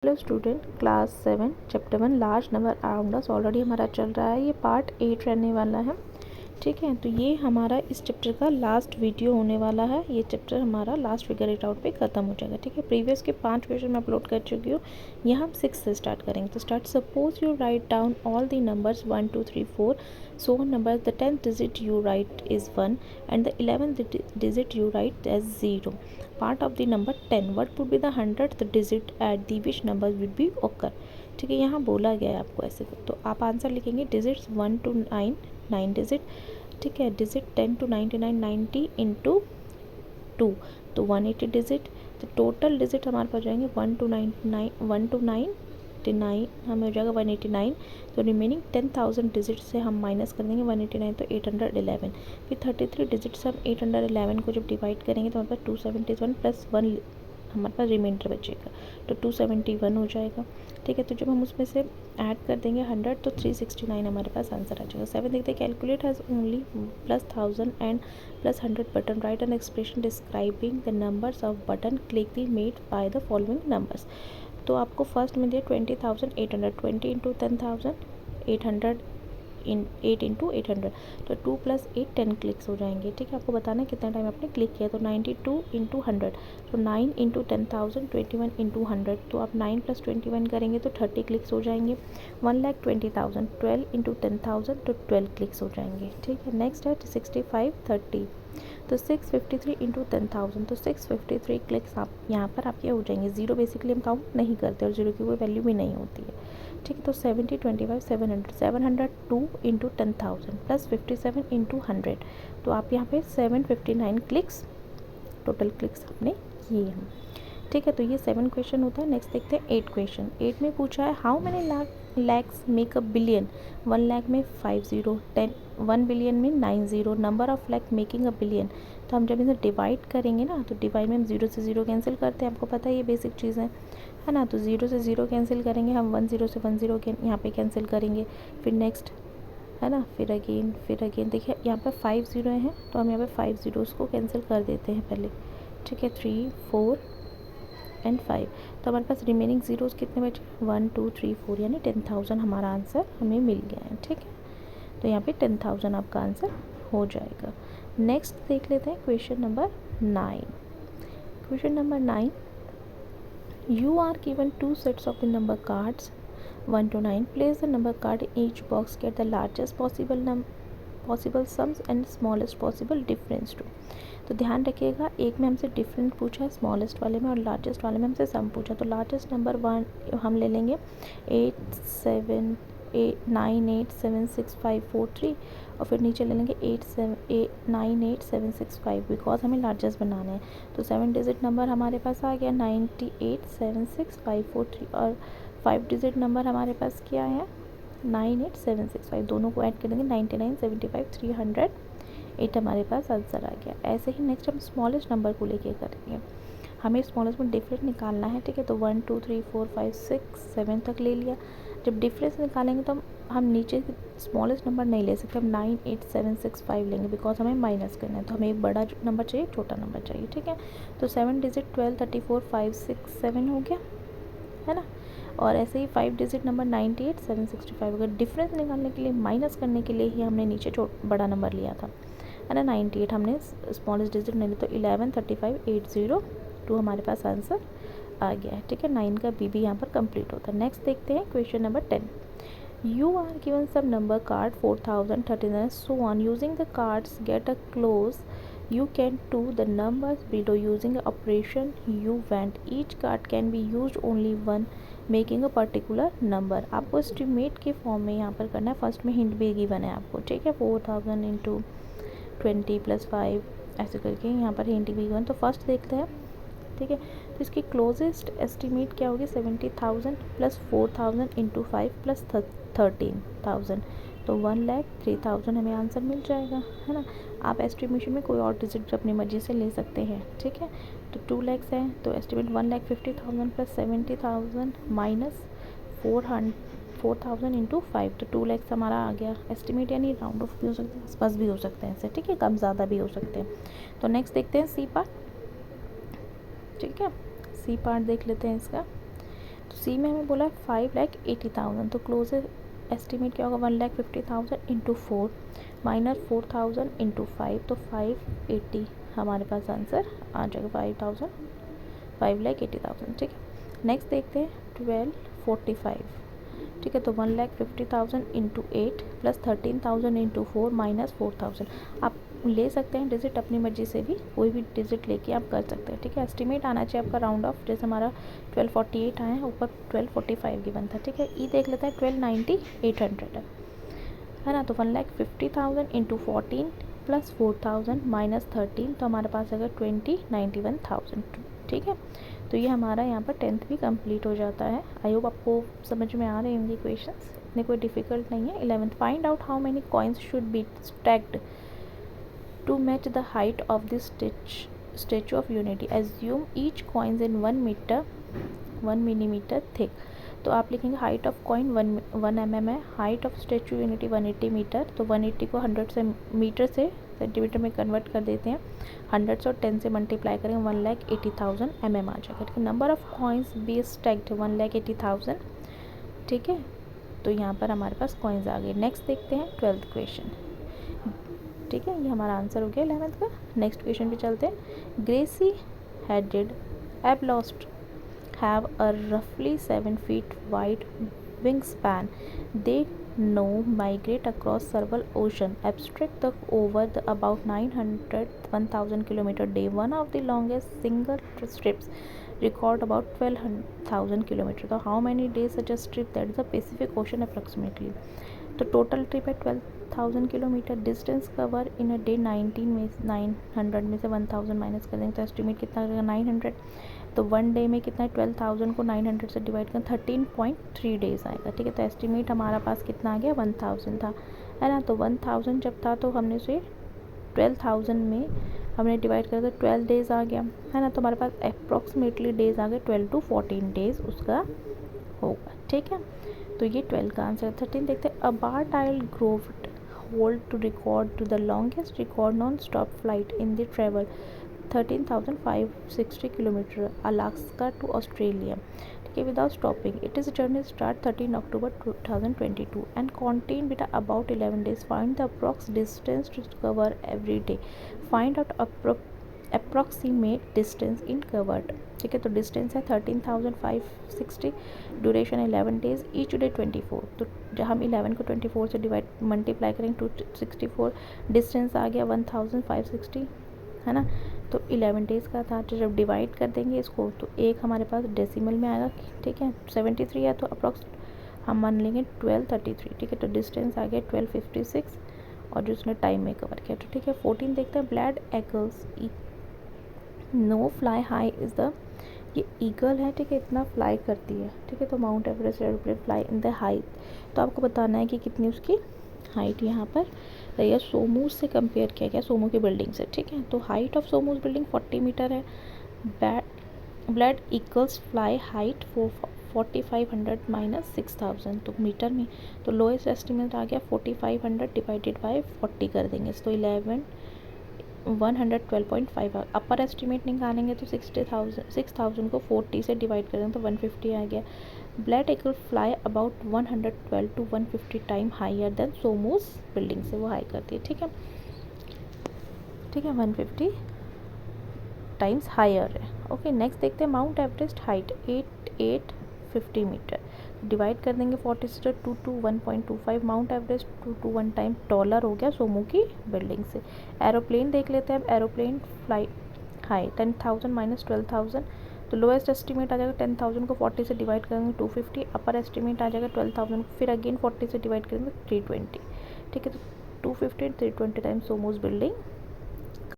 Hello student, class 7 chapter 1 large number around us already हमारा चल रहा है। ये पार्ट 8 रहने वाला है। ठीक है, तो ये हमारा इस चैप्टर का लास्ट वीडियो होने वाला है। ये चैप्टर हमारा लास्ट फिगर इट आउट पे ख़त्म हो जाएगा। ठीक है, प्रीवियस के 5 क्वेश्चन मैं अपलोड कर चुकी हूँ। यहाँ हम 6 से स्टार्ट करेंगे। तो start, suppose you write down all the numbers 1 2 3 4 so on numbers. The 10th digit you write is 1 and the 11th digit you write as 0. Part of the number 10, what would be the 100th digit at the which number would be occur. ठीक है, यहाँ बोला गया है आपको ऐसे। तो आप आंसर लिखेंगे डिजिट्स 1 to 9, 9 डिजिट। ठीक है, डिजिट 10 to 99, 90 इंटू 2 तो 180 डिजिट। तो टोटल डिजिट हमारे पास जाएंगे 1 to 99, 1 to 99 हमें हो जाएगा 189। तो रिमेनिंग 10,000 डिजिट से हम माइनस कर देंगे 189, तो 811। फिर 33 डिजिट से हम 811 को जब डिवाइड करेंगे तो हमारे पास 271 प्लस 1 हमारे पास रिमाइंडर बचेगा, तो 271 हो जाएगा। ठीक है, तो जब हम उसमें से ऐड कर देंगे 100 तो 369 हमारे पास आंसर आ जाएगा। 7 देखते हैं, calculate has only plus 1000 and plus 100 button, right an expression describing the numbers off button click the made by the following numbers. तो आपको फर्स्ट में दिया 20,800, 20 इंटू 10,000, 800 इन 8 इंटू 800, तो 2 प्लस 8 10 क्लिक्स हो जाएंगे। ठीक है, आपको बताना है कितना टाइम आपने क्लिक किया। तो 92 इंटू 100, तो 9 इंटू 10,000, 21 इंटू 100, तो आप 9 प्लस 21 करेंगे तो 30 क्लिक्स हो जाएंगे। 1,20,000, 12 इंटू 10,000, तो 12 क्लिक्स हो जाएंगे। ठीक है, नेक्स्ट है 65 30, तो 653 इंटू 10,000, तो 653 क्लिक्स आप यहाँ पर आपके हो जाएंगे। ज़ीरो बेसिकली हम काउंट नहीं करते और ज़ीरो की कोई वैल्यू भी नहीं होती है। ठीक है, तो 70 25 700, 702 इंटू 10,000 प्लस 57 इंटू 100, तो आप यहाँ पे 759 क्लिक्स टोटल क्लिक्स आपने किए हैं। ठीक है, तो ये 7 क्वेश्चन होता है। नेक्स्ट देखते हैं 8 क्वेश्चन। 8 में पूछा है how many lakhs make a billion. 1 lakh में 5 0, 1 बिलियन में 9 0, number of lakh making a billion. तो हम जब इसे डिवाइड करेंगे ना, तो डिवाइड में हम 0 से 0 कैंसिल करते हैं, आपको पता है ये बेसिक चीज़ है ना। तो 0 से 0 कैंसिल करेंगे हम, 1 0 से 1 0 यहाँ पे कैंसिल करेंगे। फिर नेक्स्ट है ना, फिर अगेन देखिए यहाँ पे 5 0 हैं, तो हम यहाँ पे 5 ज़ीरोज़ को कैंसिल कर देते हैं पहले। ठीक है, 3 4 एंड 5, तो हमारे पास रिमेनिंग ज़ीरोज़ कितने बचे, 1 2 3 4, यानी 10,000 हमारा आंसर हमें मिल गया है। ठीक है, तो यहाँ पे 10,000 आपका आंसर हो जाएगा। नेक्स्ट देख लेते हैं question number 9। Question number 9, you are given 2 sets of the number cards 1 to 9. Place the number card in each box, get the largest possible sums and smallest possible difference to. तो ध्यान रखिएगा, एक में हमसे different पूछा है smallest वाले में, और लार्जेस्ट वाले में हमसे सम पूछा। तो लार्जेस्ट नंबर 1 हम ले लेंगे 8987653, और फिर नीचे ले लेंगे 98765, बिकॉज हमें लार्जेस्ट बनाना है। तो 7 डिजिट नंबर हमारे पास आ गया 9876543, और 5 डिजिट नंबर हमारे पास क्या है 98765, दोनों को ऐड कर देंगे 9975 308 हमारे पास आंसर आ गया। ऐसे ही नेक्स्ट हम स्मॉलेस्ट नंबर को लेके करेंगे, हमें स्मॉलेस्ट में डिफरेंस निकालना है। ठीक है, तो 1 2 3 4 5 6 7 तक ले लिया। जब डिफरेंस निकालेंगे तो हम नीचे स्मॉलेस्ट नंबर नहीं ले सकते, हम 98765 लेंगे, बिकॉज हमें माइनस करना है। तो हमें एक बड़ा नंबर चाहिए, छोटा नंबर चाहिए। ठीक है, तो 7 डिजिट 12 34 5 6 7 हो गया, है ना। और ऐसे ही 5 डिजिट नंबर 98765, अगर डिफरेंस निकालने के लिए, माइनस करने के लिए ही हमने नीचे बड़ा नंबर लिया था, है ना। 98 हमने स्मॉलेस्ट डिजिट नहीं लिया, तो 11 35 802 हमारे पास आंसर आ गया है। ठीक है, 9 का बी भी यहाँ पर कंप्लीट होता है। नेक्स्ट देखते हैं question number 10। You are given some number card 4039 so on, using the cards get a close you can to the numbers below using the operation you went. Each card can be used only one making a particular number. आपको estimate के form में यहाँ पर करना है। First में hint भी given है आपको। ठीक है, 4000 इंटू 20 प्लस 5 ऐसे करके यहाँ पर हिंट भी गिवन। तो फर्स्ट देखते हैं। ठीक है, तो इसकी क्लोजेस्ट एस्टिमेट क्या होगी 70,000 प्लस 4,000 इंटू 5 प्लस 13,000, तो 1,03,000 हमें आंसर मिल जाएगा, है ना। आप एस्टिमेशन में कोई और डिजिट अपनी मर्जी से ले सकते हैं। ठीक है, तो 2 लाख है, तो एस्टिमेट 1,50,000 प्लस 70,000 माइनस 4,000 इंटू 5, तो 2 लाख हमारा आ गया एस्टिमेट, यानी राउंड ऑफ भी हो सकते हैं, आसपास भी हो सकते हैं ऐसे। ठीक है, कम ज़्यादा भी हो सकते हैं। तो नेक्स्ट देखते हैं सी पार्ट। ठीक है, सी पार्ट देख लेते हैं इसका। तो सी में हमें बोला 5,80,000, तो क्लोज एस्टिमेट क्या होगा 1,50,000 इंटू 4 माइनस 4,000 इंटू 5, तो 580 हमारे पास आंसर आ जाएगा 5,80,000। ठीक है, नेक्स्ट देखते हैं 1245। ठीक है, तो 1,50,000 इंटू 8 प्लस 13,000 इंटू 4 माइनस 4,000। आप ले सकते हैं डिजिट अपनी मर्जी से भी, कोई भी डिजिट लेके आप कर सकते हैं। ठीक है, एस्टिमेट आना चाहिए आपका राउंड ऑफ, जैसे हमारा 1248 आया है, ऊपर 1245 गिवन था। ठीक है, ई देख लेते हैं 1290 800 है ना, तो 1,50,000 इंटू 14 प्लस 4,000 माइनस 13, तो हमारे पास अगर 91,000। ठीक है, तो ये हमारा यहाँ पर 10th भी कंप्लीट हो जाता है। आई होप आपको समझ में आ रहे होंगे क्वेश्चंस, इतने कोई डिफ़िकल्ट नहीं है। 11th, find out how many coins should be stacked to match the height of the statue of unity. Assume each coins in 1 millimeter thick. तो आप लिखेंगे हाइट ऑफ कॉइन 1 mm है, height of statue unity 180 metre, तो 180 को 100 से metre से centimetre में convert कर देते हैं, 100 से और 10 से मल्टीप्लाई करेंगे 1,80,000 mm आ जाएगा। ठीक है, number of coins be stacked 1,80,000। ठीक है, तो यहाँ पर हमारे पास कॉइन्स आ गए। नेक्स्ट देखते हैं 12th क्वेश्चन। ठीक है, ये हमारा आंसर हो गया 11th का। नेक्स्ट क्वेश्चन पे चलते हैं। ग्रेसी हेडेड एबलॉस्ट हैव अ रफली 7 feet wide wingspan. They now migrate across several ocean. Abstract the over the about 1,000 kilometer day. One of the longest single strips record about 12,000 kilometer. So how many days such a strip, that is the Pacific Ocean approximately. तो total trip है 12,000 kilometre. Distance cover in a day 900 में से 1,000 minus कर देंगे, तो estimate कितना रहेगा 900। तो 1 डे में कितना है 12,000 को 900 से डिवाइड करें 13.3 डेज़ आएगा। ठीक है, तो एस्टिमेट हमारा पास कितना आ गया 1,000 था, है ना। तो 1,000 जब था तो हमने उसे 12,000 में हमने डिवाइड कर तो 12 डेज़ आ गया, है ना। तो हमारे पास अप्रॉक्सीमेटली डेज़ आ गए 12 to 14 डेज़ उसका होगा। ठीक है, तो ये 12 का आंसर। 13 देखते हैं। A bar tail grooved hold to record to the longest record non stop flight in the travel 13,560 kilometre Alaska to Australia. ठीक है, without stopping. It is journey start 13 October 2022 and contain with about 11 days. Find the approx distance to cover every day. Find out approximate distance in covered. ठीक है, तो distance है 13,560, duration 11 days, each day 24। तो जब हम 11 को 24 से divide multiply करेंगे 264, डिस्टेंस आ गया 1,560, है ना। तो 11 डेज़ का था, तो जब डिवाइड कर देंगे इसको तो एक हमारे पास डेसिमल में आएगा। ठीक है, 73 है तो अप्रॉक्स हम मान लेंगे 1233। ठीक है, तो डिस्टेंस आ गया 1256 और जो उसने टाइम में कवर किया। तो ठीक है, 14 देखते हैं। Bald eagles no fly high is the, ये ईगल है, ठीक है, इतना फ्लाई करती है। ठीक है, तो mount Everest aeroplane fly in the height, तो आपको बताना है कि कितनी उसकी हाइट यहाँ पर या सोमू से कंपेयर किया गया, सोमू की बिल्डिंग से। ठीक है, तो हाइट ऑफ सोमूज बिल्डिंग 40 मीटर है। Blade eagles fly height 4,500 minus 6,000, तो मीटर में। तो लोएस्ट एस्टिमेट आ गया 4,500 डिवाइडेड बाई 40 कर देंगे, तो 112.5। अपर एस्टिमेट निकालेंगे तो 6,000 को 40 से डिवाइड करें तो 150 आ गया। Bald eagle fly about 112 to 150 time higher than सोमूज बिल्डिंग से, वो हाई करती है। ठीक है, ठीक है, 150 टाइम्स हायर है। ओके, नेक्स्ट देखते हैं। Mount Everest height 850 metre, divide कर देंगे 40 से 2 to 1.25। माउंट एवरेस्ट 2 to 1 टाइम टॉलर हो गया सोमू की बिल्डिंग से। एरोप्लेन देख लेते हैं। अब एरोप्लेन फ्लाई हाई 10,000 माइनस 12,000, तो लोएस्ट एस्टिमेट आ जाएगा 10,000 को 40 से डिवाइड करेंगे 250। अपर एस्टिमेट आ जाएगा 12,000 को फिर अगेन 40 से डिवाइड करेंगे 320। ठीक है, तो 250 320 टाइम्स सोमूज बिल्डिंग